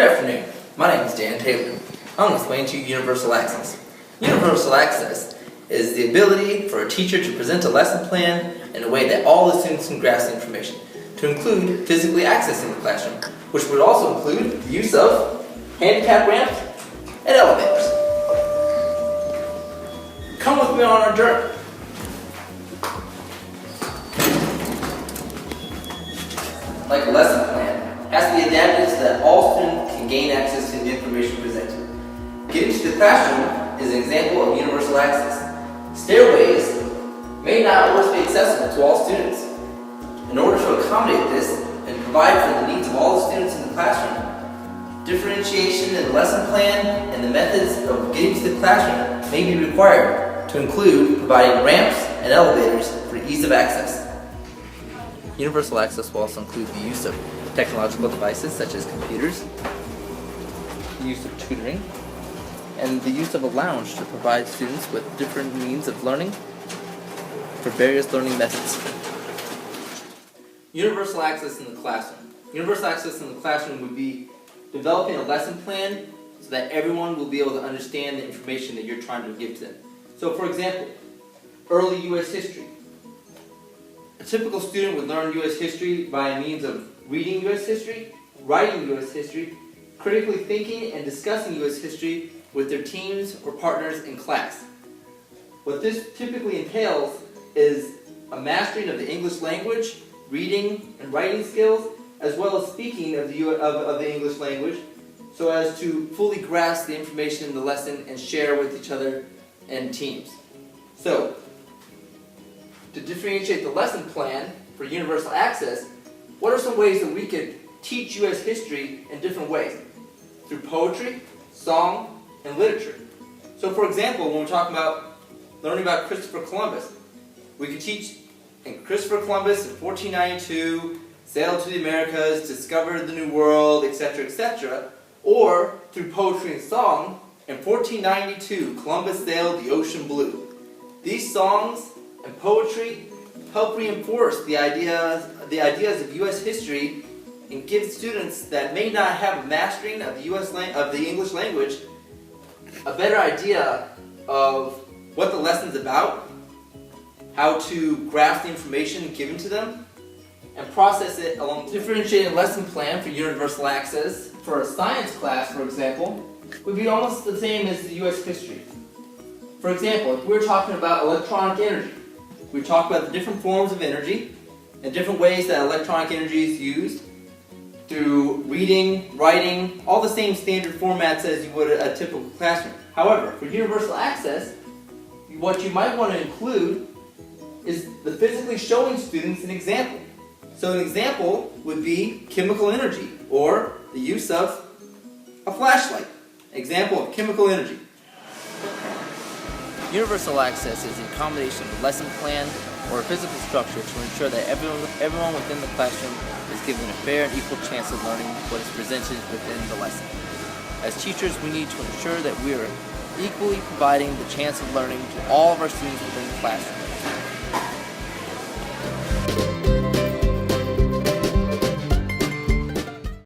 afternoon. My name is Dan Taylor. I'm going to explain to you Universal Access. Universal Access is the ability for a teacher to present a lesson plan in a way that all the students can grasp the information, to include physically accessing the classroom, which would also include the use of handicap ramps and elevators. Come with me on our journey. Like a lesson plan, has to be adapted so that all students can gain access to the information presented. Getting to the classroom is an example of universal access. Stairways may not always be accessible to all students. In order to accommodate this and provide for the needs of all the students in the classroom, differentiation in the lesson plan and the methods of getting to the classroom may be required to include providing ramps and elevators for ease of access. Universal access will also include the use of technological devices such as computers, the use of tutoring, and the use of a lounge to provide students with different means of learning for various learning methods. Universal access in the classroom. Universal access in the classroom would be developing a lesson plan so that everyone will be able to understand the information that you're trying to give to them. So for example, early U.S. history. A typical student would learn U.S. history by means of reading U.S. history, writing U.S. history, critically thinking and discussing U.S. history with their teams or partners in class. What this typically entails is a mastering of the English language, reading and writing skills, as well as speaking of the English language, so as to fully grasp the information in the lesson and share with each other and teams. So, to differentiate the lesson plan for universal access, what are some ways that we could teach U.S. history in different ways? Through poetry, song, and literature. So for example, when we're talking about learning about Christopher Columbus, we could teach in Christopher Columbus in 1492, sailed to the Americas, discovered the New World, etc., etc., or through poetry and song, in 1492, Columbus sailed the ocean blue. These songs and poetry help reinforce the ideas of U.S. history and give students that may not have a mastering of the English language a better idea of what the lesson's about, how to grasp the information given to them, and process it along a differentiated lesson plan for universal access. For a science class, for example, would be almost the same as the U.S. history. For example, if we're talking about electronic energy, we talk about the different forms of energy and different ways that electronic energy is used through reading, writing, all the same standard formats as you would a typical classroom. However, for universal access, what you might want to include is the physically showing students an example. So an example would be chemical energy, or the use of a flashlight. Example of chemical energy. Universal access is a combination of a lesson plan or a physical structure to ensure that everyone within the classroom is given a fair and equal chance of learning what is presented within the lesson. As teachers, we need to ensure that we are equally providing the chance of learning to all of our students within the classroom.